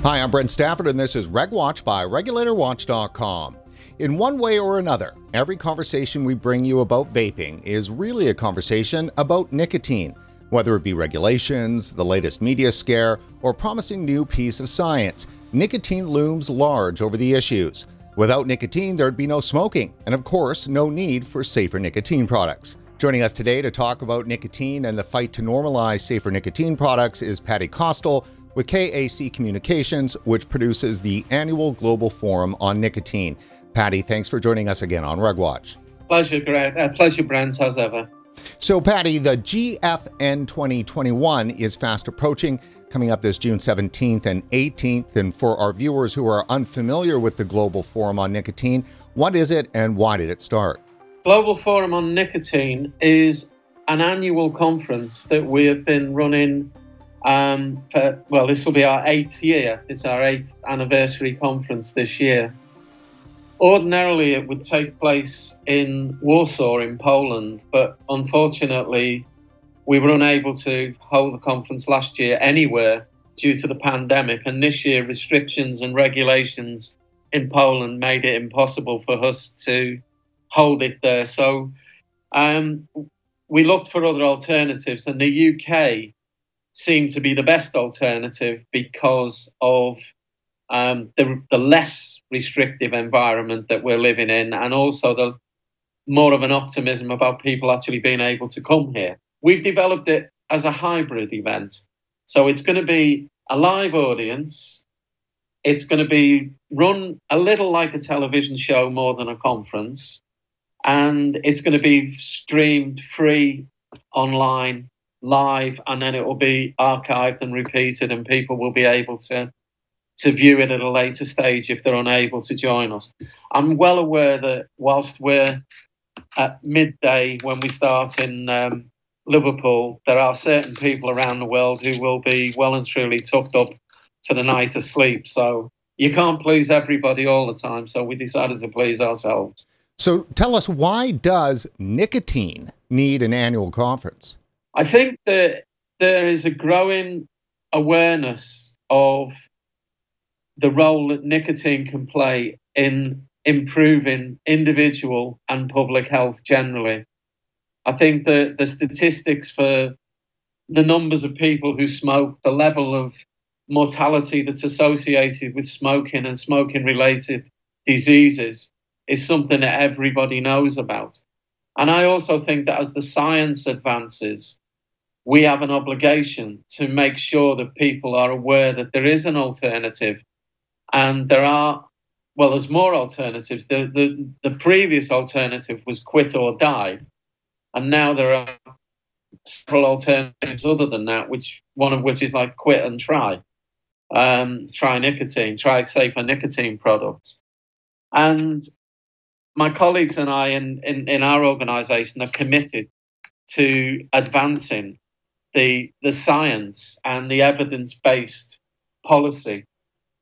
Hi, I'm Brent Stafford, and this is RegWatch by RegulatorWatch.com. In one way or another, every conversation we bring you about vaping is really a conversation about nicotine, whether it be regulations, the latest media scare, or promising new piece of science. Nicotine looms large over the issues. Without nicotine, there'd be no smoking, and of course, no need for safer nicotine products. Joining us today to talk about nicotine and the fight to normalize safer nicotine products is Paddy Costall with KAC Communications, which produces the annual Global Forum on Nicotine. Paddy, thanks for joining us again on RegWatch. Pleasure, Greg. Pleasure, Brent, as ever. So, Paddy, the GFN21 is fast approaching, coming up this June 17th and 18th. And for our viewers who are unfamiliar with the Global Forum on Nicotine, what is it and why did it start? Global Forum on Nicotine is an annual conference that we have been running this will be our 8th year. It's our 8th anniversary conference this year. Ordinarily, it would take place in Warsaw in Poland, but unfortunately, we were unable to hold the conference last year anywhere due to the pandemic. And this year, restrictions and regulations in Poland made it impossible for us to hold it there. So we looked for other alternatives, and the UK seemed to be the best alternative because of the less restrictive environment that we're living in, and also the more of an optimism about people actually being able to come here. We've developed it as a hybrid event. So it's going to be a live audience. It's going to be run a little like a television show more than a conference. And it's going to be streamed free online, live, and then it will be archived and repeated, and people will be able to view it at a later stage if they're unable to join us. I'm well aware that whilst we're at midday when we start in Liverpool, there are certain people around the world who will be well and truly tucked up for the night asleep. So you can't please everybody all the time, so we decided to please ourselves. So tell us, why does nicotine need an annual conference? I think that there is a growing awareness of the role that nicotine can play in improving individual and public health generally. I think that the statistics for the numbers of people who smoke, the level of mortality that's associated with smoking and smoking-related diseases is something that everybody knows about. And I also think that as the science advances, we have an obligation to make sure that people are aware that there is an alternative. And there's more alternatives. The previous alternative was quit or die. And now there are several alternatives other than that, one of which is like quit and try. Try nicotine, try safer nicotine products. And my colleagues and I in our organization are committed to advancing the science and the evidence-based policy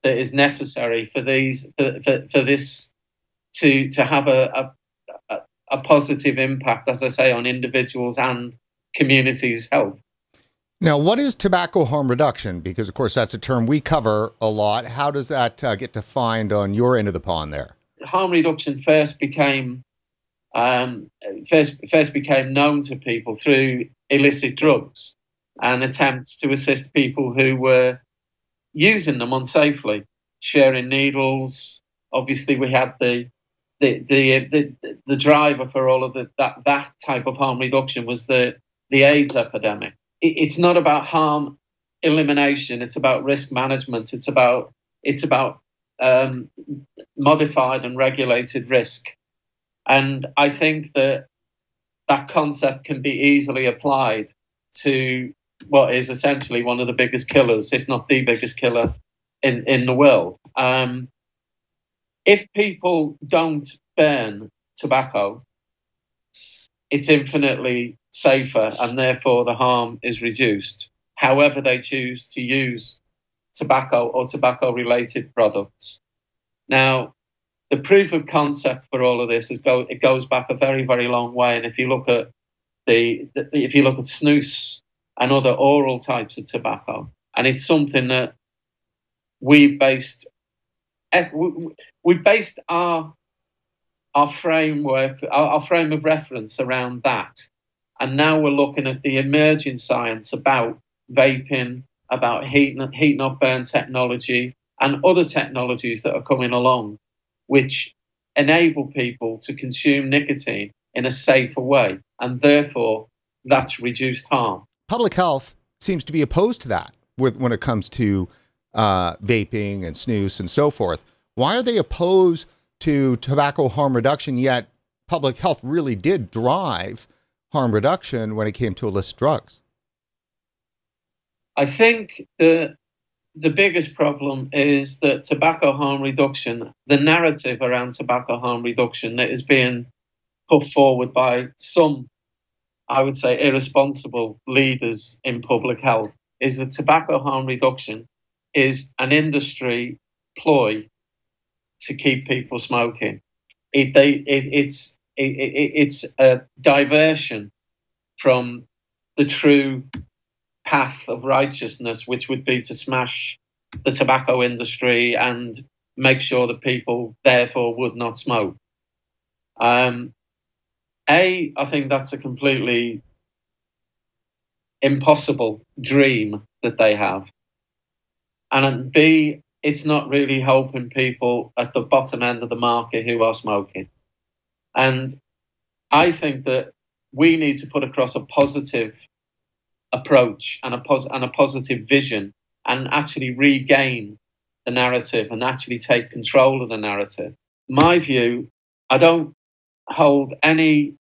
that is necessary for this to have a positive impact, as I say, on individuals and communities' health. Now, what is tobacco harm reduction? Because, of course, that's a term we cover a lot. How does that get defined on your end of the pond there? Harm reduction first became known to people through illicit drugs and attempts to assist people who were using them unsafely, sharing needles. Obviously, we had the driver for all of that type of harm reduction was the AIDS epidemic. It's not about harm elimination. It's about risk management. It's about modified and regulated risk. And I think that concept can be easily applied to what is essentially one of the biggest killers, if not the biggest killer in the world. If people don't burn tobacco, it's infinitely safer, and therefore the harm is reduced. However they choose to use tobacco or tobacco-related products. Now, the proof of concept for all of this it goes back a very, very long way. And if you look at snus and other oral types of tobacco, and it's something that we based our framework, our frame of reference around that. And now we're looking at the emerging science about vaping, about heat not burn technology, and other technologies that are coming along, which enable people to consume nicotine in a safer way. And therefore, that's reduced harm. Public health seems to be opposed to that when it comes to vaping and snus and so forth. Why are they opposed to tobacco harm reduction, yet public health really did drive harm reduction when it came to illicit drugs? I think the biggest problem is that tobacco harm reduction, the narrative around tobacco harm reduction that is being put forward by some, I would say, irresponsible leaders in public health, is that tobacco harm reduction is an industry ploy to keep people smoking. It's a diversion from the true path of righteousness, which would be to smash the tobacco industry and make sure that people therefore would not smoke. I think that's a completely impossible dream that they have. And B, it's not really helping people at the bottom end of the market who are smoking. And I think that we need to put across a positive approach and a positive vision and actually regain the narrative and actually take control of the narrative. My view, I don't hold any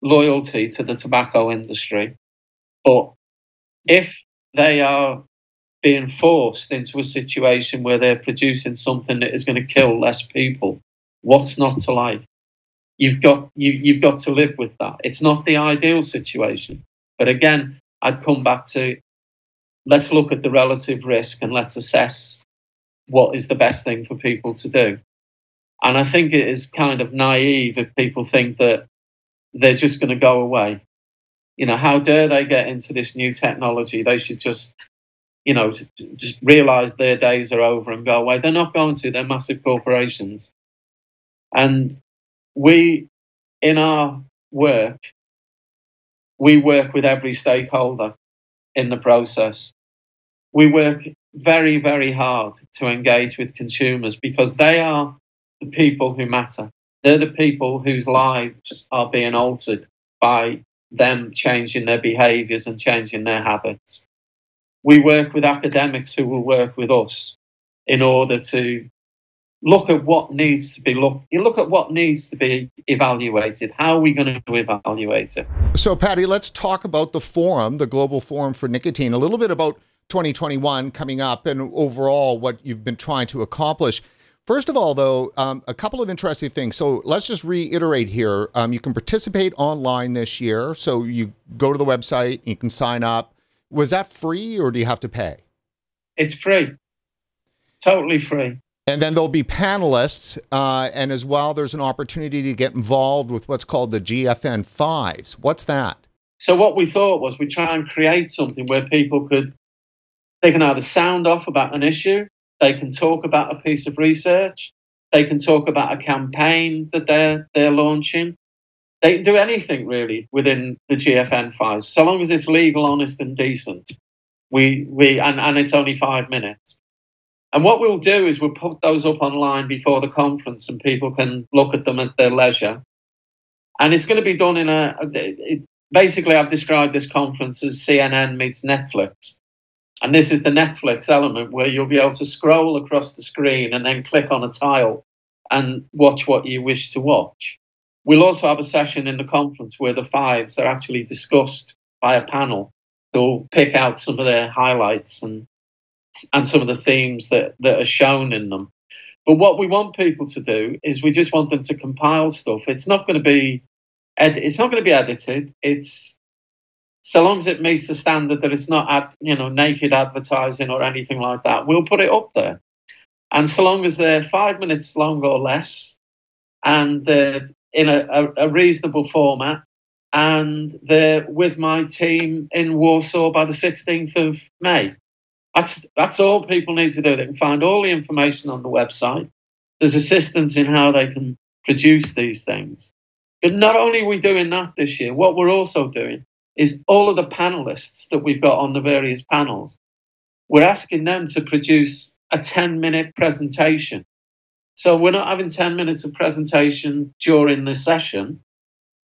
loyalty to the tobacco industry, but if they are being forced into a situation where they're producing something that is going to kill less people, what's not to like? You've got to live with that. It's not the ideal situation, but again, I'd come back to, let's look at the relative risk and let's assess what is the best thing for people to do. And I think it is kind of naive if people think that they're just going to go away. You know, how dare they get into this new technology? They should just, just realize their days are over and go away. They're not going to. They're massive corporations. And we, in our work, we work with every stakeholder in the process. We work very, very hard to engage with consumers because they are the people who matter. They're the people whose lives are being altered by them changing their behaviours and changing their habits. We work with academics who will work with us in order to look at what needs to be look at what needs to be evaluated. How are we going to evaluate it? So, Paddy, let's talk about the forum, the Global Forum for Nicotine, a little bit about 2021 coming up and overall what you've been trying to accomplish. First of all, though, a couple of interesting things. So let's just reiterate here. You can participate online this year. So you go to the website, you can sign up. Was that free or do you have to pay? It's free. Totally free. And then there'll be panelists, and as well, there's an opportunity to get involved with what's called the GFN5s. What's that? So what we thought was we'd try and create something where people they can either sound off about an issue, they can talk about a piece of research, they can talk about a campaign that they're launching. They can do anything really within the GFN5s, so long as it's legal, honest, and decent. And it's only 5 minutes. And what we'll do is we'll put those up online before the conference and people can look at them at their leisure. And it's going to be done basically, I've described this conference as CNN meets Netflix. And this is the Netflix element where you'll be able to scroll across the screen and then click on a tile and watch what you wish to watch. We'll also have a session in the conference where the fives are actually discussed by a panel who'll pick out some of their highlights and some of the themes that are shown in them. But what we want people to do is we just want them to compile stuff. It's not going to be edited. It's so long as it meets the standard that it's not naked advertising or anything like that, we'll put it up there. And so long as they're 5 minutes long or less, and they're in a reasonable format, and they're with my team in Warsaw by the 16th of May. That's all people need to do. They can find all the information on the website. There's assistance in how they can produce these things. But not only are we doing that this year, what we're also doing is all of the panelists that we've got on the various panels, we're asking them to produce a 10-minute presentation. So we're not having 10 minutes of presentation during the session,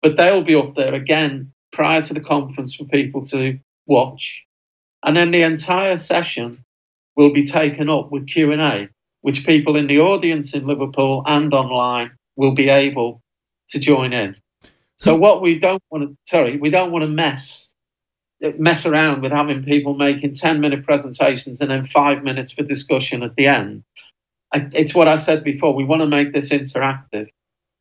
but they'll be up there again prior to the conference for people to watch. And then the entire session will be taken up with Q&A, which people in the audience in Liverpool and online will be able to join in. So what we don't want to mess around with having people making 10-minute presentations and then 5 minutes for discussion at the end. It's what I said before. We want to make this interactive.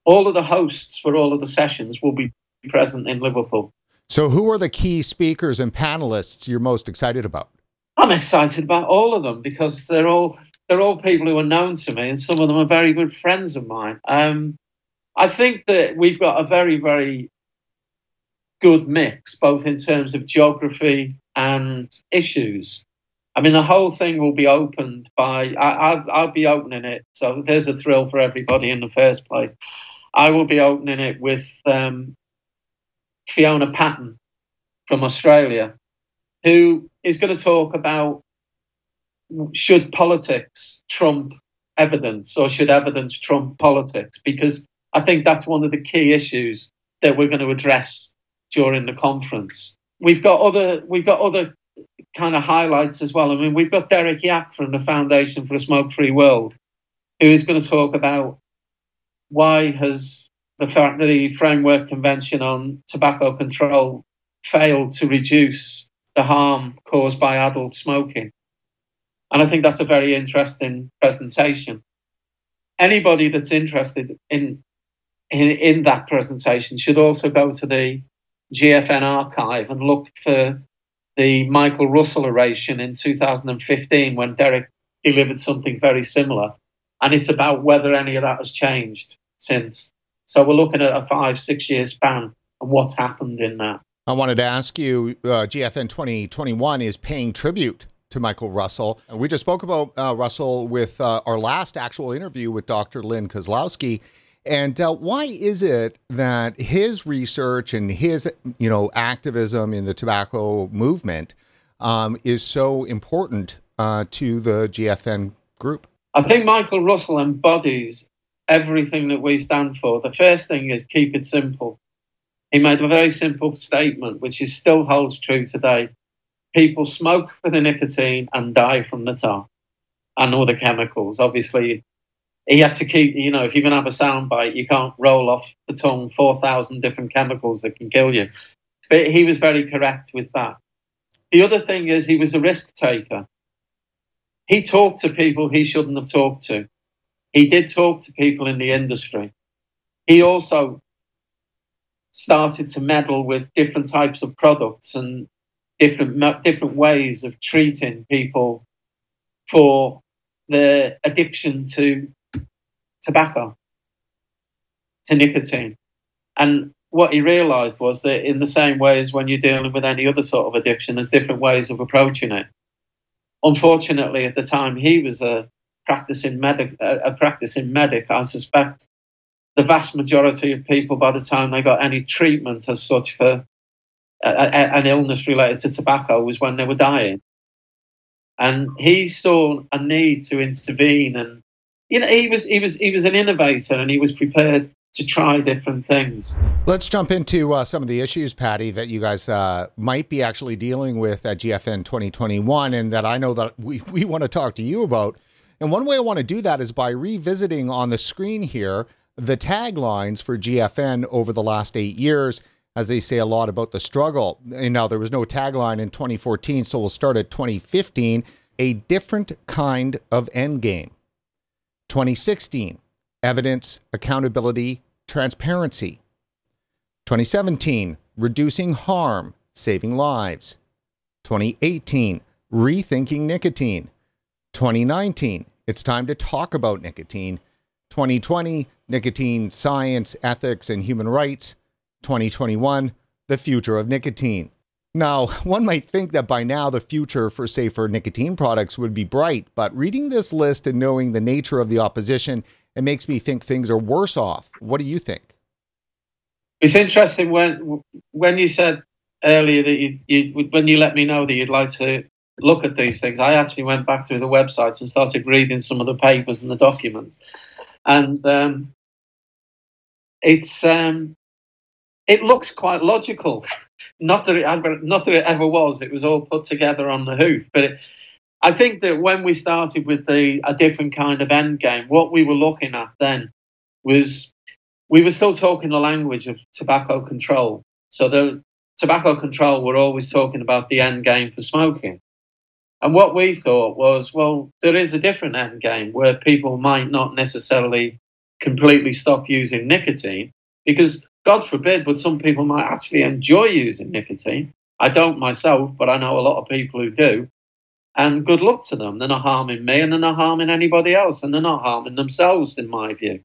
All of the hosts for all of the sessions will be present in Liverpool. So who are the key speakers and panelists you're most excited about? I'm excited about all of them because they're all people who are known to me, and some of them are very good friends of mine. I think that we've got a very, very good mix, both in terms of geography and issues. I mean, the whole thing will be opened by, I'll be opening it, so there's a thrill for everybody in the first place. I will be opening it with Fiona Patton from Australia, who is going to talk about should politics trump evidence, or should evidence trump politics? Because I think that's one of the key issues that we're going to address during the conference. We've got other kind of highlights as well. I mean, we've got Derek Yak from the Foundation for a Smoke-Free World, who is going to talk about why has the Framework Convention on Tobacco Control failed to reduce the harm caused by adult smoking. And I think that's a very interesting presentation. Anybody that's interested in that presentation should also go to the GFN archive and look for the Michael Russell oration in 2015 when Derek delivered something very similar. And it's about whether any of that has changed since. So we're looking at a 5-6 year span and what's happened in that. I wanted to ask you, GFN 2021 is paying tribute to Michael Russell. We just spoke about Russell with our last actual interview with Dr. Lynn Kozlowski. And why is it that his research and his, activism in the tobacco movement is so important to the GFN group? I think Michael Russell embodies everything that we stand for. The first thing is keep it simple. He made a very simple statement, which still holds true today. People smoke for the nicotine and die from the tar and other chemicals. Obviously, he had to keep, if you're going to have a soundbite, you can't roll off the tongue 4,000 different chemicals that can kill you. But he was very correct with that. The other thing is he was a risk taker. He talked to people he shouldn't have talked to. He did talk to people in the industry. He also started to meddle with different types of products and different ways of treating people for their addiction to tobacco, to nicotine. And what he realized was that in the same way as when you're dealing with any other sort of addiction, there's different ways of approaching it. Unfortunately, at the time he was a practicing medic, I suspect the vast majority of people, by the time they got any treatment as such for an illness related to tobacco, was when they were dying. And he saw a need to intervene, and he was an innovator, and he was prepared to try different things. Let's jump into some of the issues, Paddy, that you guys might be actually dealing with at GFN 2021, and that I know that we want to talk to you about. And one way I want to do that is by revisiting on the screen here the taglines for GFN over the last 8 years, as they say a lot about the struggle. And now there was no tagline in 2014, so we'll start at 2015, a different kind of endgame. 2016, evidence, accountability, transparency. 2017, reducing harm, saving lives. 2018, rethinking nicotine. 2019, it's time to talk about nicotine. 2020, nicotine, science, ethics, and human rights. 2021, the future of nicotine. Now, one might think that by now the future for safer nicotine products would be bright, but reading this list and knowing the nature of the opposition, it makes me think things are worse off. What do you think? It's interesting when you said earlier that when you let me know that you'd like to look at these things, I actually went back through the websites and started reading some of the papers and the documents, and it looks quite logical. Not that it ever was. It was all put together on the hoof. But I think that when we started with a different kind of end game, what we were looking at then was we were still talking the language of tobacco control. So the tobacco control, we're always talking about the end game for smoking. And what we thought was, well, there is a different end game where people might not necessarily completely stop using nicotine, because God forbid, but some people might actually enjoy using nicotine. I don't myself, but I know a lot of people who do. And good luck to them. They're not harming me, and they're not harming anybody else, and they're not harming themselves, in my view.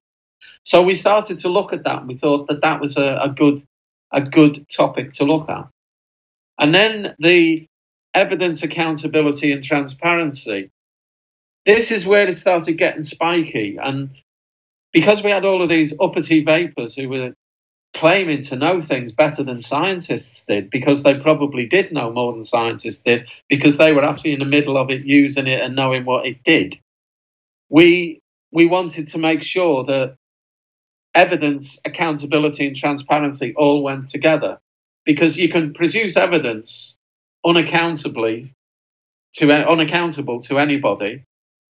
So we started to look at that, and we thought that that was a good topic to look at. And then the evidence, accountability, and transparency. This is where it started getting spiky. And because we had all of these uppity vapors who were claiming to know things better than scientists did, because they probably did know more than scientists did, because they were actually in the middle of it, using it and knowing what it did. We wanted to make sure that evidence, accountability, and transparency all went together, because you can produce evidence unaccountable to anybody,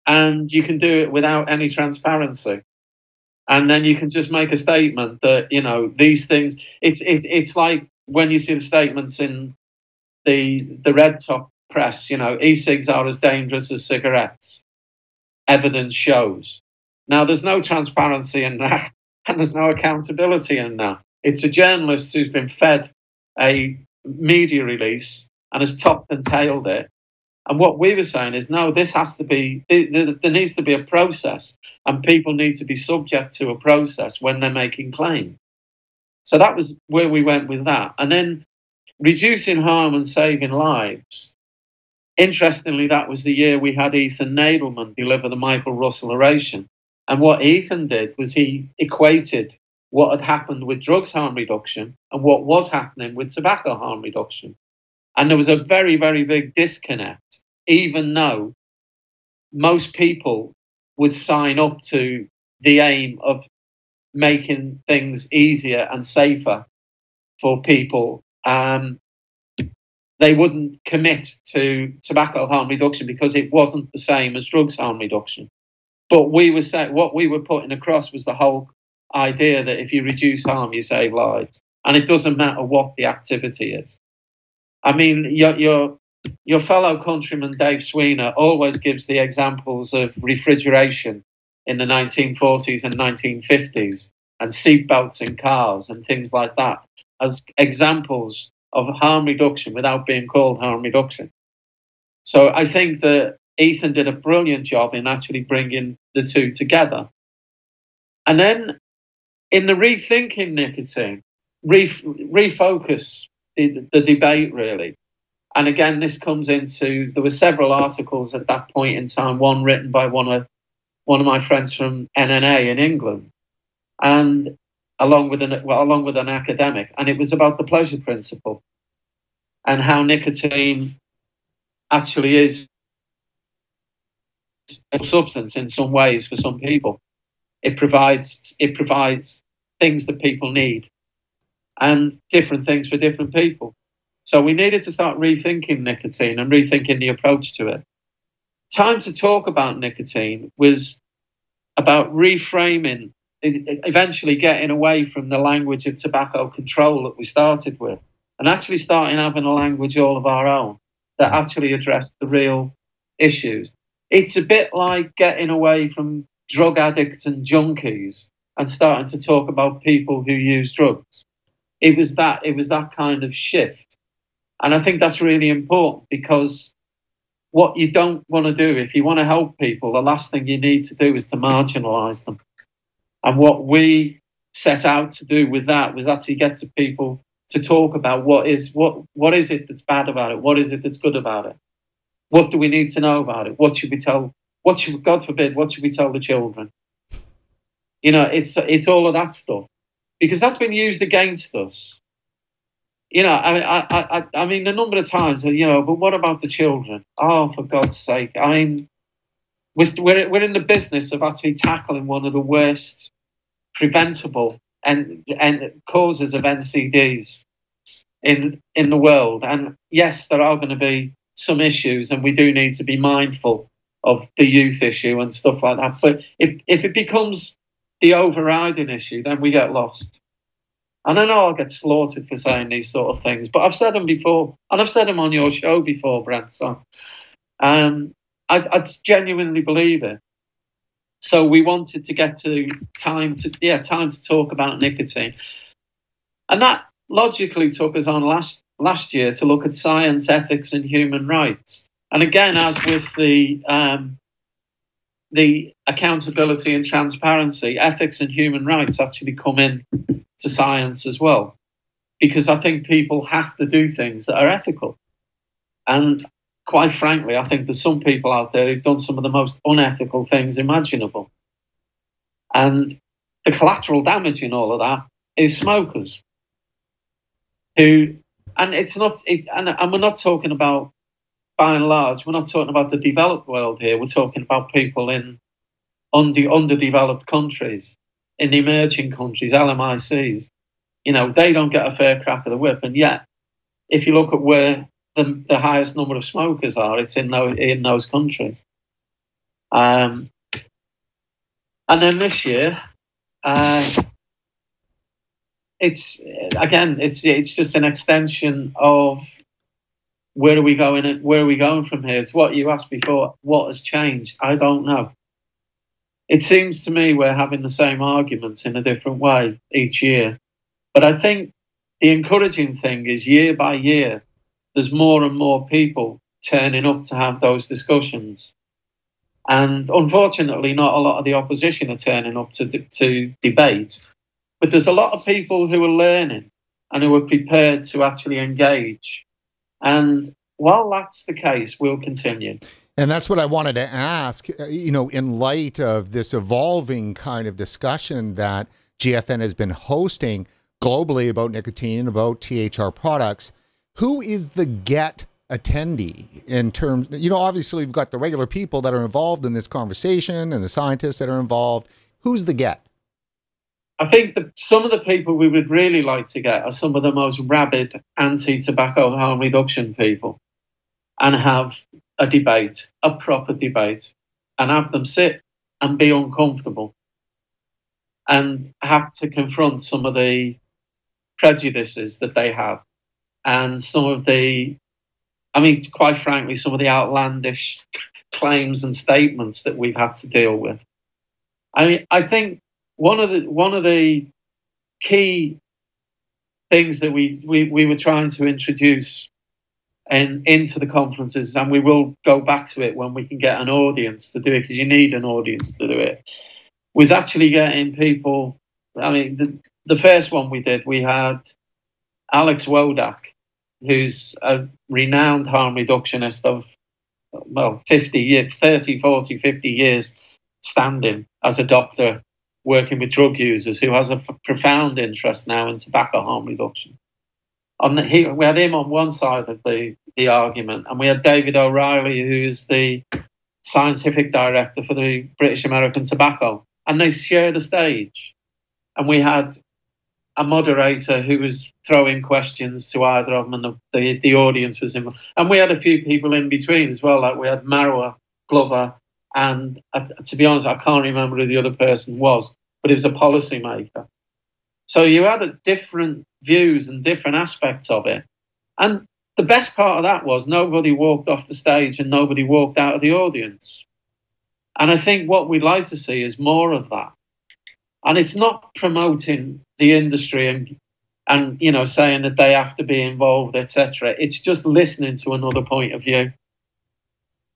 and you can do it without any transparency. And then you can just make a statement that, you know, these things, it's like when you see the statements in the red top press, you know, e-cigs are as dangerous as cigarettes. Evidence shows. Now, there's no transparency in that, and there's no accountability in that. It's a journalist who's been fed a media release and has topped and tailed it. And what we were saying is, no, this has to be, there needs to be a process, and people need to be subject to a process when they're making claims. So that was where we went with that. And then reducing harm and saving lives. Interestingly, that was the year we had Ethan Nadelman deliver the Michael Russell oration. And what Ethan did was he equated what had happened with drugs harm reduction and what was happening with tobacco harm reduction. And there was a very, very big disconnect, even though most people would sign up to the aim of making things easier and safer for people. They wouldn't commit to tobacco harm reduction because it wasn't the same as drugs harm reduction. But we were saying, what we were putting across was the whole idea that if you reduce harm, you save lives. And it doesn't matter what the activity is. I mean, your fellow countryman Dave Sweener always gives the examples of refrigeration in the 1940s and 1950s and seatbelts in cars and things like that as examples of harm reduction without being called harm reduction. So I think that Ethan did a brilliant job in actually bringing the two together. And then in the rethinking nicotine, refocus the debate, really. And again, this comes into, there were several articles at that point in time, one written by one of my friends from NNA in England, and along with an academic, and it was about the pleasure principle and how nicotine actually is a substance in some ways for some people. It provides things that people need, and different things for different people. So we needed to start rethinking nicotine and rethinking the approach to it. Time to talk about nicotine was about reframing, eventually getting away from the language of tobacco control that we started with, and actually starting having a language all of our own that actually addressed the real issues. It's a bit like getting away from drug addicts and junkies and starting to talk about people who use drugs. It was that kind of shift. And I think that's really important, because what you don't want to do, if you want to help people, the last thing you need to do is to marginalise them. And what we set out to do with that was actually get to people to talk about what is it that's bad about it, what is it that's good about it, what do we need to know about it, what should we tell, God forbid, what should we tell the children? You know, it's all of that stuff, because that's been used against us. You know, I mean, a number of times, you know, but what about the children? Oh, for God's sake! I mean, we're in the business of actually tackling one of the worst preventable and causes of NCDs in the world. And yes, there are going to be some issues, and we do need to be mindful of the youth issue and stuff like that. But if it becomes the overriding issue, then we get lost. And I know I'll get slaughtered for saying these sort of things, but I've said them before, and I've said them on your show before, Brent. So I genuinely believe it. So we wanted to get to time to talk about nicotine, and that logically took us on last year to look at science, ethics, and human rights. And again, as with the accountability and transparency, ethics and human rights actually come in to science as well, because I think people have to do things that are ethical. And quite frankly, I think there's some people out there who've done some of the most unethical things imaginable. And the collateral damage in all of that is smokers who, and it's not, and we're not talking about, by and large, we're not talking about the developed world here. We're talking about people in underdeveloped countries, in the emerging countries, LMICs. You know, they don't get a fair crack of the whip. And yet, if you look at where the highest number of smokers are, it's in those countries. And then this year, it's just an extension of where are we going? Where are we going from here? It's what you asked before. What has changed? I don't know. It seems to me we're having the same arguments in a different way each year. But I think the encouraging thing is year by year, there's more and more people turning up to have those discussions. And unfortunately, not a lot of the opposition are turning up to debate. But there's a lot of people who are learning and who are prepared to actually engage. And while that's the case, we'll continue. And that's what I wanted to ask, you know, in light of this evolving kind of discussion that GFN has been hosting globally about nicotine, about THR products, who is the GET attendee in terms, you know, obviously we've got the regular people that are involved in this conversation and the scientists that are involved. Who's the GET? I think that some of the people we would really like to get are some of the most rabid anti-tobacco harm reduction people, and have a debate, a proper debate, and have them sit and be uncomfortable and have to confront some of the prejudices that they have and some of the, I mean, quite frankly, some of the outlandish claims and statements that we've had to deal with. I mean, I think one of the key things that we were trying to introduce into the conferences, and we will go back to it when we can get an audience to do it, because you need an audience to do it, was actually getting people. I mean, the first one we did, we had Alex Wodak, who's a renowned harm reductionist of, well, 30, 40, 50 years standing as a doctor working with drug users, who has a profound interest now in tobacco harm reduction. We had him on one side of the argument, and we had David O'Reilly, who is the scientific director for the British American Tobacco, and they shared the stage. And we had a moderator who was throwing questions to either of them, and the audience was in. And we had a few people in between as well, like we had Marwa Glover, and to be honest, I can't remember who the other person was, but it was a policymaker. So you had different views and different aspects of it. And the best part of that was nobody walked off the stage and nobody walked out of the audience. And I think what we'd like to see is more of that. And it's not promoting the industry and you know, saying that they have to be involved, etc. It's just listening to another point of view.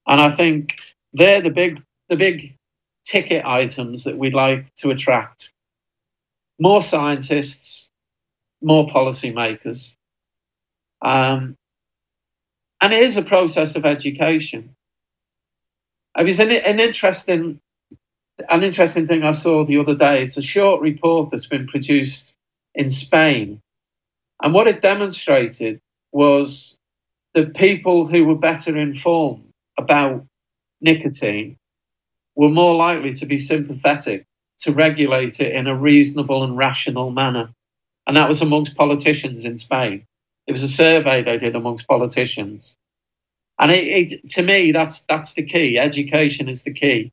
And I think they're the big ticket items that we'd like to attract. More scientists, more policymakers. And it is a process of education. It was an interesting thing I saw the other day. It's a short report that's been produced in Spain. And what it demonstrated was that people who were better informed about nicotine were more likely to be sympathetic to regulate it in a reasonable and rational manner. And that was amongst politicians in Spain. It was a survey they did amongst politicians. And to me, that's the key. Education is the key.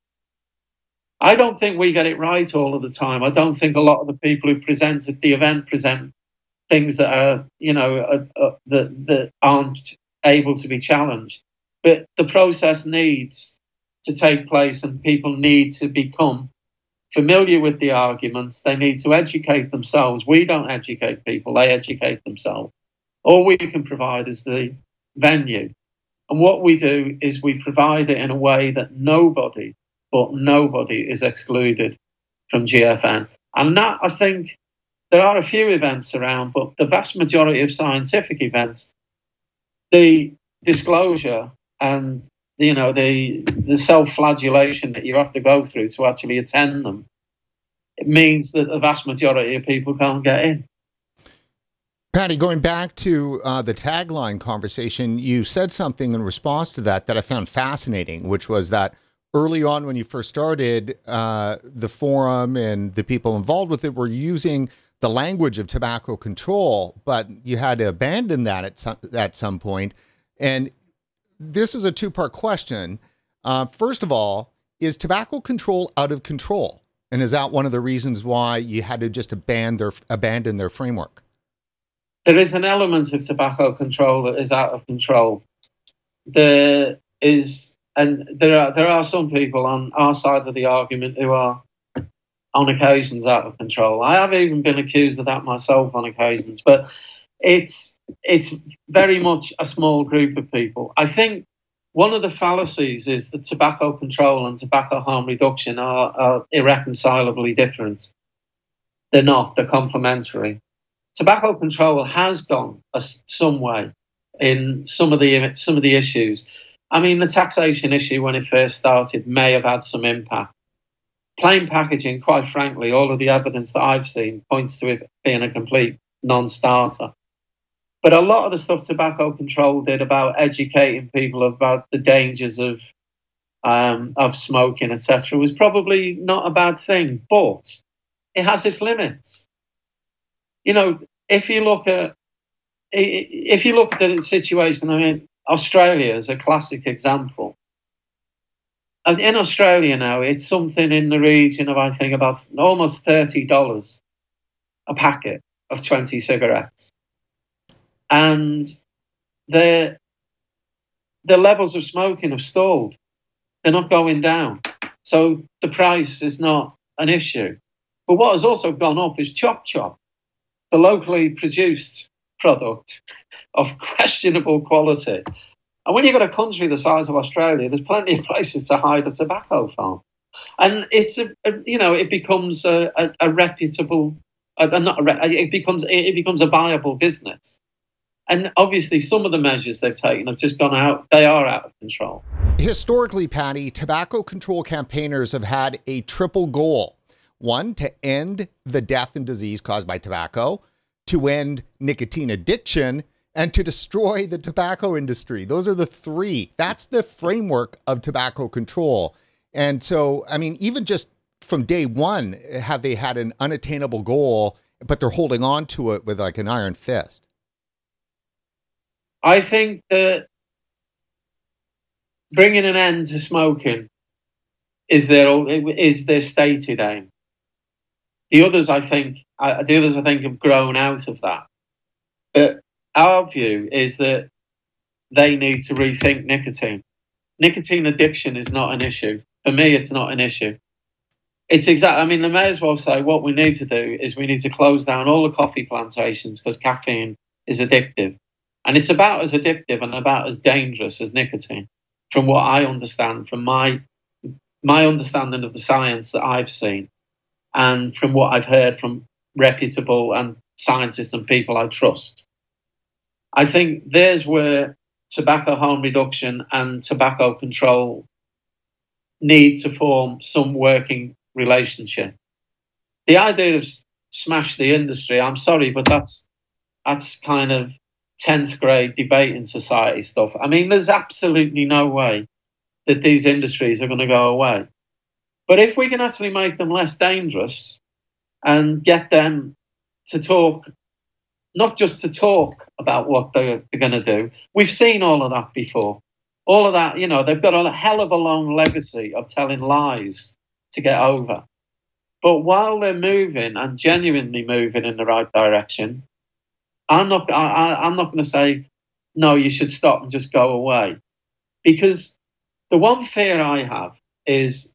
I don't think we get it right all of the time. I don't think a lot of the people who present at the event present things that are, that aren't able to be challenged. But the process needs to take place, and people need to become familiar with the arguments. They need to educate themselves. We don't educate people, they educate themselves. All we can provide is the venue. And what we do is we provide it in a way that nobody is excluded from GFN. And that, I think, there are a few events around, but the vast majority of scientific events, the disclosure and the self-flagellation that you have to go through to actually attend them, it means that the vast majority of people can't get in. Paddy, going back to the tagline conversation, you said something in response to that I found fascinating, which was that early on when you first started, the forum and the people involved with it were using the language of tobacco control, but you had to abandon that at some point. And this is a two-part question. First of all, is tobacco control out of control? And is that one of the reasons why you had to just abandon their framework? There is an element of tobacco control that is out of control. There are some people on our side of the argument who are, on occasions, out of control. I have even been accused of that myself on occasions, but it's very much a small group of people. I think one of the fallacies is that tobacco control and tobacco harm reduction are irreconcilably different. They're not. They're complementary. Tobacco control has gone some way in some of the issues. I mean, the taxation issue when it first started may have had some impact. Plain packaging, quite frankly, all of the evidence that I've seen points to it being a complete non-starter. But a lot of the stuff tobacco control did about educating people about the dangers of smoking, etc., was probably not a bad thing, but it has its limits. If you look at the situation, I mean, Australia is a classic example. And in Australia now, it's something in the region of, I think, about almost $30 a packet of 20 cigarettes. And the levels of smoking have stalled. They're not going down. So the price is not an issue. But what has also gone up is Chop Chop, the locally produced product of questionable quality. And when you've got a country the size of Australia, there's plenty of places to hide a tobacco farm. And it's it becomes a reputable, it becomes a viable business. And obviously some of the measures they've taken have just gone out, they are out of control. Historically, Paddy, tobacco control campaigners have had a triple goal. One, to end the death and disease caused by tobacco, to end nicotine addiction, and to destroy the tobacco industry. Those are the three. That's the framework of tobacco control. And so, I mean, even just from day one, have they had an unattainable goal, but they're holding on to it with like an iron fist? I think that bringing an end to smoking is their stated aim. The others, I think, have grown out of that. But our view is that they need to rethink nicotine. Nicotine addiction is not an issue. For me, it's not an issue. I mean, they may as well say what we need to do is we need to close down all the coffee plantations because caffeine is addictive. And it's about as addictive and about as dangerous as nicotine, from what I understand, from my understanding of the science that I've seen, and from what I've heard from reputable and scientists and people I trust. I think there's where tobacco harm reduction and tobacco control need to form some working relationship. The idea of smash the industry, I'm sorry, but that's kind of 10th grade debate in society stuff. I mean, there's absolutely no way that these industries are going to go away. But if we can actually make them less dangerous and get them to talk, not just to talk about what they're going to do. We've seen all of that before. All of that, you know, they've got a hell of a long legacy of telling lies to get over. But while they're moving and genuinely moving in the right direction, I'm not going to say, no, you should stop and just go away. Because the one fear I have is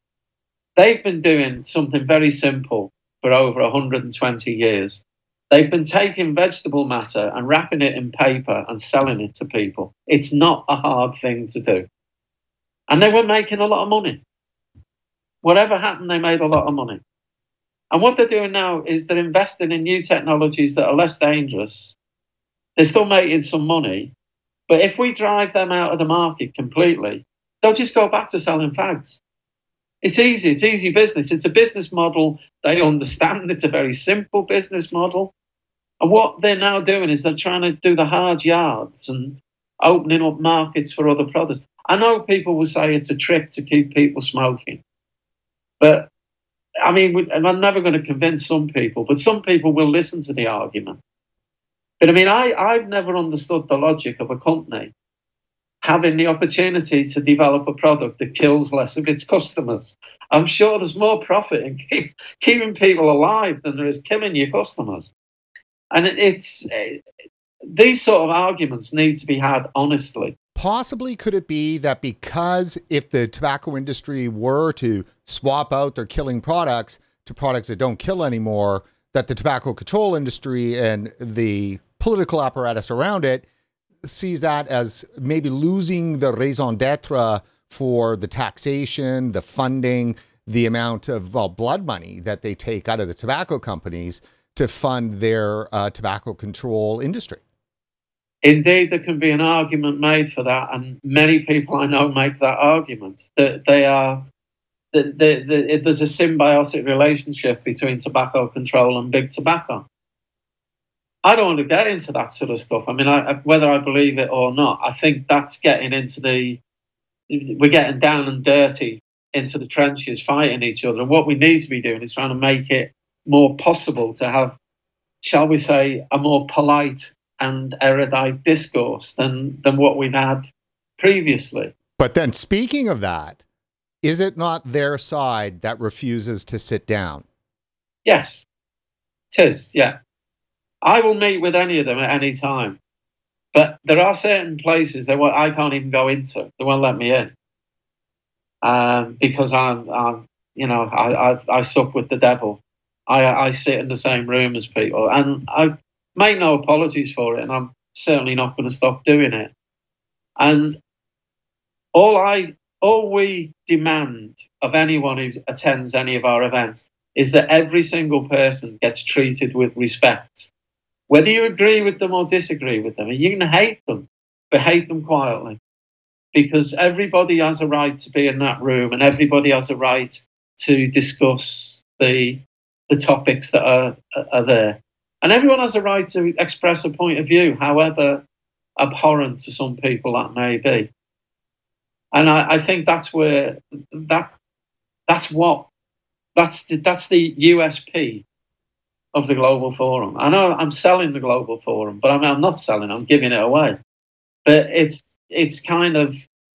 they've been doing something very simple for over 120 years. They've been taking vegetable matter and wrapping it in paper and selling it to people. It's not a hard thing to do. And they were making a lot of money. Whatever happened, they made a lot of money. And what they're doing now is they're investing in new technologies that are less dangerous. They're still making some money. But if we drive them out of the market completely, they'll just go back to selling fags. It's easy business. It's a business model they understand. It's a very simple business model. And what they're now doing is they're trying to do the hard yards and opening up markets for other products. I know people will say it's a trick to keep people smoking. But, I mean, I'm never going to convince some people, but some people will listen to the argument. But, I mean, I've never understood the logic of a company having the opportunity to develop a product that kills less of its customers. I'm sure there's more profit in keeping people alive than there is killing your customers. And these sort of arguments need to be had honestly. Possibly could it be that because if the tobacco industry were to swap out their killing products to products that don't kill anymore, that the tobacco control industry and the political apparatus around it sees that as maybe losing the raison d'etre for the taxation, the funding, the amount of blood money that they take out of the tobacco companies to fund their tobacco control industry. Indeed, there can be an argument made for that, and many people I know make that argument, that there's a symbiotic relationship between tobacco control and big tobacco. I don't want to get into that sort of stuff. I mean, whether I believe it or not, I think that's getting into we're getting down and dirty into the trenches, fighting each other. And what we need to be doing is trying to make it more possible to have, shall we say, a more polite and erudite discourse than what we've had previously. But then speaking of that, is it not their side that refuses to sit down? Yes, it is, yeah. I will meet with any of them at any time. But there are certain places that I can't even go into. They won't let me in. Because I sup with the devil. I sit in the same room as people. And I make no apologies for it. And I'm certainly not going to stop doing it. And all we demand of anyone who attends any of our events is that every single person gets treated with respect. Whether you agree with them or disagree with them, and you can hate them, but hate them quietly. Because everybody has a right to be in that room, and everybody has a right to discuss the topics that are there. And everyone has a right to express a point of view, however abhorrent to some people that may be. And I think that's where that's the USP of the Global Forum. I know I'm selling the Global Forum, but I'm not selling, I'm giving it away. But it's kind of,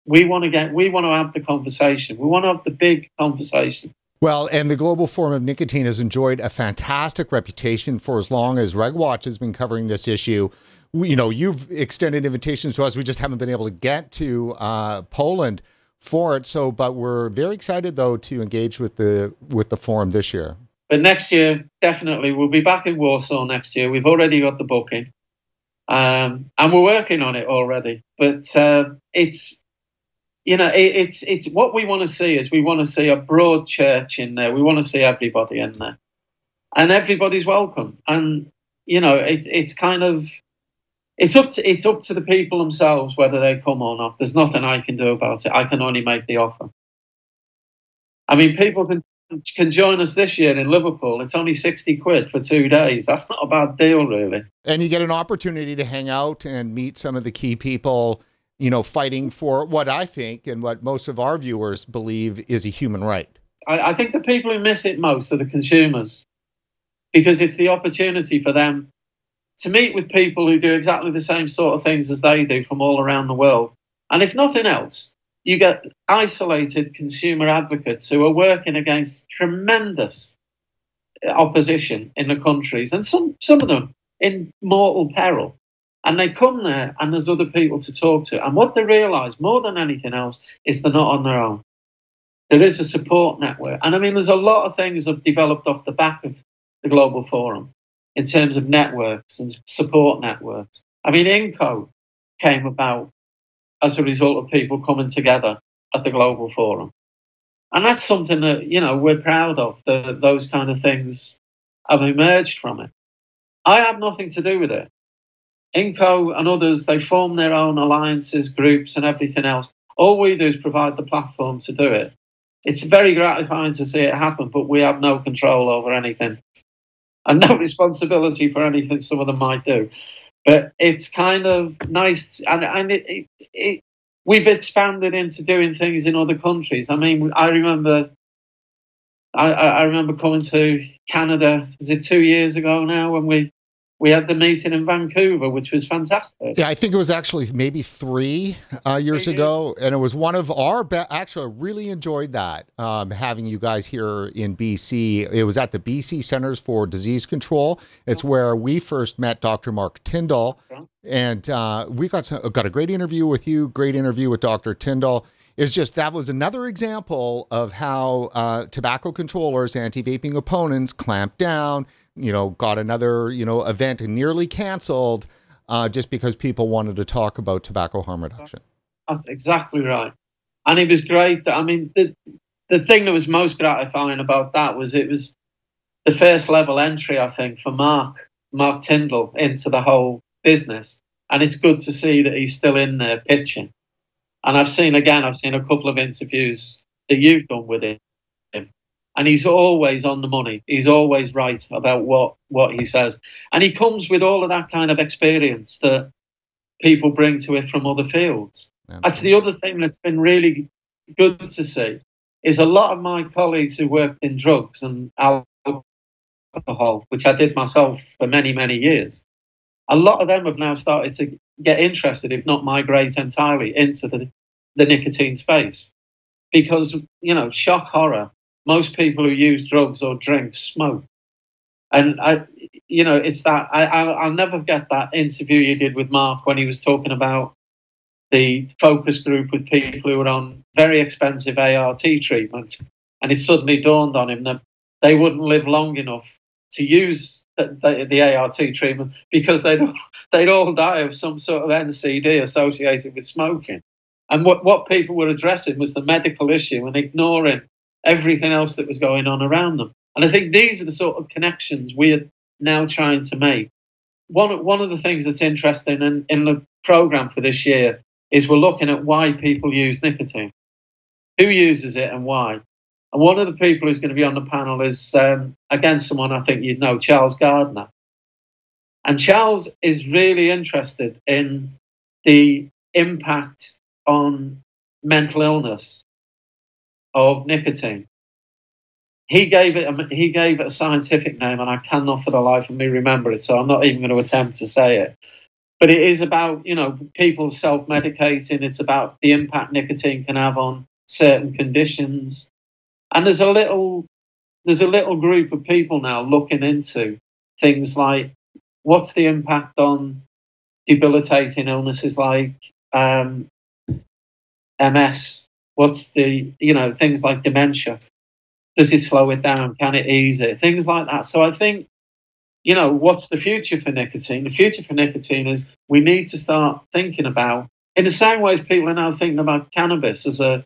we want to have the conversation. We want to have the big conversation. Well, and the Global Forum of Nicotine has enjoyed a fantastic reputation for as long as RegWatch has been covering this issue. You've extended invitations to us. We just haven't been able to get to Poland for it. But we're very excited though to engage with the forum this year. But next year, definitely, we'll be back in Warsaw next year. We've already got the booking, and we're working on it already. But it's what we want to see is we want to see a broad church in there. We want to see everybody in there, and everybody's welcome. And it's kind of, it's up to the people themselves whether they come or not. There's nothing I can do about it. I can only make the offer. I mean, people can join us this year in Liverpool. It's only 60 quid for 2 days. That's not a bad deal, really. And you get an opportunity to hang out and meet some of the key people, fighting for what I think and what most of our viewers believe is a human right. I think the people who miss it most are the consumers, because it's the opportunity for them to meet with people who do exactly the same sort of things as they do from all around the world. And if nothing else, you get isolated consumer advocates who are working against tremendous opposition in the countries, and some of them in mortal peril. And they come there and there's other people to talk to. And what they realise more than anything else is they're not on their own. There is a support network. And I mean, there's a lot of things that have developed off the back of the Global Forum in terms of networks and support networks. I mean, INCO came about as a result of people coming together at the Global Forum. And that's something that, we're proud of, those kind of things have emerged from it. I have nothing to do with it. INCO and others, they form their own alliances, groups and everything else. All we do is provide the platform to do it. It's very gratifying to see it happen, but we have no control over anything and no responsibility for anything some of them might do. But it's kind of nice, and we've expanded into doing things in other countries. I mean, I remember coming to Canada, was it 2 years ago now, when we had the meeting in Vancouver, which was fantastic. Yeah, I think it was actually maybe 3 years ago, and it was one of our actually, I really enjoyed that, having you guys here in BC. It was at the BC Centers for Disease Control. It's where we first met Dr. Mark Tyndall, and we got a great interview with you, great interview with Dr. Tyndall. It's just, that was another example of how tobacco controllers, anti-vaping opponents clamped down, got another, event and nearly canceled just because people wanted to talk about tobacco harm reduction. That's exactly right. And it was great. I mean, the thing that was most gratifying about that was it was the first level entry, I think, for Mark Tyndall into the whole business. And it's good to see that he's still in there pitching. And I've seen a couple of interviews that you've done with him. And he's always on the money. He's always right about what he says. And he comes with all of that kind of experience that people bring to it from other fields. Absolutely. That's the other thing that's been really good to see, is a lot of my colleagues who worked in drugs and alcohol, which I did myself for many, many years, a lot of them have now started to get interested, if not migrate entirely, into the nicotine space. Because, shock horror, most people who use drugs or drink smoke. And, it's that, I'll never forget that interview you did with Mark when he was talking about the focus group with people who were on very expensive ART treatment. And it suddenly dawned on him that they wouldn't live long enough to use the ART treatment because they'd all die of some sort of NCD associated with smoking. And what people were addressing was the medical issue and ignoring everything else that was going on around them. And I think these are the sort of connections we're now trying to make. One of the things that's interesting in the program for this year is we're looking at why people use nicotine, who uses it and why. And one of the people who's going to be on the panel is, again, someone I think you'd know, Charles Gardner. And Charles is really interested in the impact on mental illness of nicotine. He gave it a scientific name, and I cannot for the life of me remember it, so I'm not even going to attempt to say it. But it is about, people self-medicating. It's about the impact nicotine can have on certain conditions. And there's a little group of people now looking into things like, what's the impact on debilitating illnesses like MS? What's the, things like dementia? Does it slow it down? Can it ease it? Things like that. So I think, what's the future for nicotine? The future for nicotine is we need to start thinking about, in the same way as people are now thinking about cannabis as a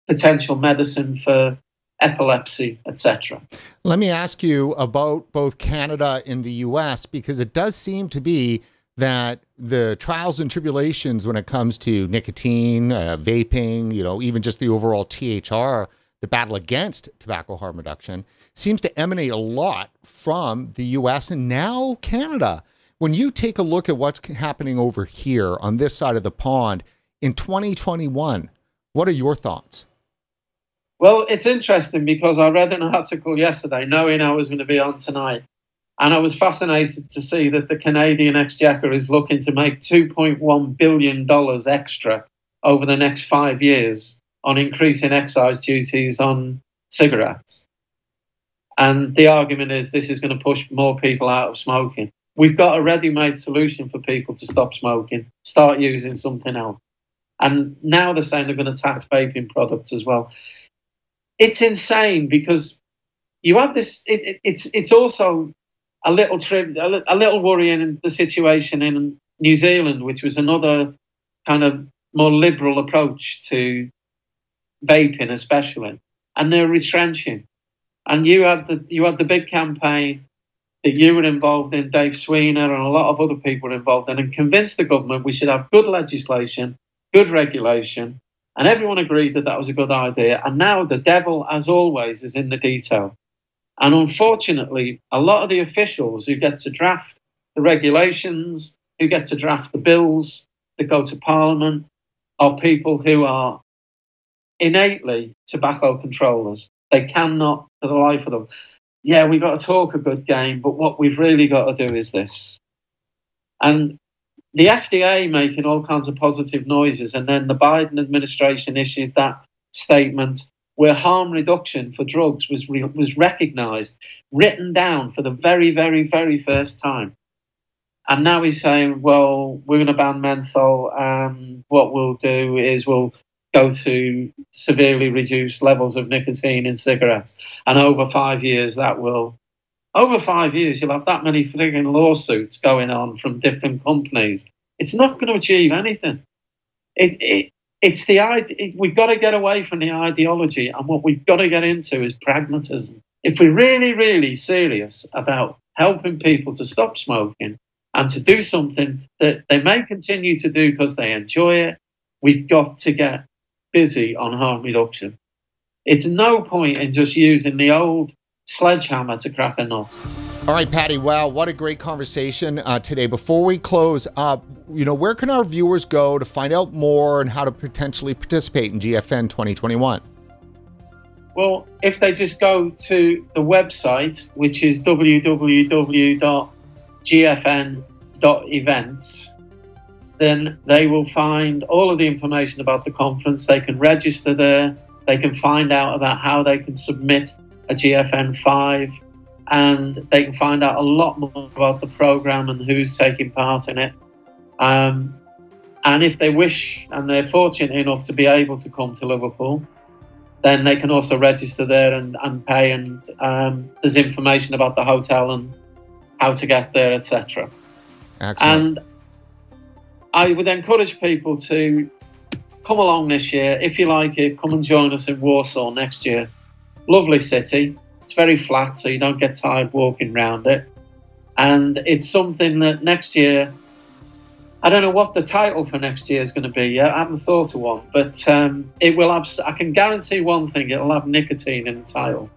potential medicine for epilepsy, etc. Let me ask you about both Canada and the US, because it does seem to be that the trials and tribulations when it comes to nicotine, vaping, you know, even just the overall THR, the battle against tobacco harm reduction, seems to emanate a lot from the US and now Canada. When you take a look at what's happening over here on this side of the pond in 2021, what are your thoughts? Well, it's interesting because I read an article yesterday, knowing I was going to be on tonight, and I was fascinated to see that the Canadian Exchequer is looking to make $2.1 billion extra over the next 5 years on increasing excise duties on cigarettes. And the argument is this is going to push more people out of smoking. We've got a ready-made solution for people to stop smoking, start using something else. And now they're saying they're going to tax vaping products as well. It's insane because you have this. It's also a little worrying in the situation in New Zealand, which was another kind of more liberal approach to vaping, especially, and they're retrenching. And you had the big campaign that you were involved in, Dave Sweener, and a lot of other people were involved in, and convinced the government we should have good legislation, good regulation. And everyone agreed that that was a good idea. And now the devil, as always, is in the detail. And unfortunately, a lot of the officials who get to draft the regulations, who get to draft the bills that go to Parliament, are people who are innately tobacco controllers. They cannot, for the life of them, yeah, we've got to talk a good game, but what we've really got to do is this. And the FDA making all kinds of positive noises, and then the Biden administration issued that statement where harm reduction for drugs was recognised, written down for the very, very, very first time. And now he's saying, well, we're going to ban menthol, and what we'll do is we'll go to severely reduced levels of nicotine in cigarettes. And over 5 years, you'll have that many frigging lawsuits going on from different companies. It's not going to achieve anything. It's the idea. We've got to get away from the ideology, and what we've got to get into is pragmatism. If we're really, really serious about helping people to stop smoking and to do something that they may continue to do because they enjoy it, we've got to get busy on harm reduction. It's no point in just using the old sledgehammer to crack a nut. All right, Paddy, wow, what a great conversation today. Before we close up, you know, where can our viewers go to find out more and how to potentially participate in GFN 2021? Well, if they just go to the website, which is www.gfn.events, then they will find all of the information about the conference. They can register there. They can find out about how they can submit a GFN 5. And they can find out a lot more about the program and who's taking part in it. And if they wish and they're fortunate enough to be able to come to Liverpool, then they can also register there and pay. And there's information about the hotel and how to get there, etc. Excellent. And I would encourage people to come along this year. If you like it, come and join us in Warsaw next year. Lovely city. It's very flat, so you don't get tired walking around it. And it's something that next year, I don't know what the title for next year is going to be yet. I haven't thought of one, but it will have, I can guarantee one thing, it'll have nicotine in the title.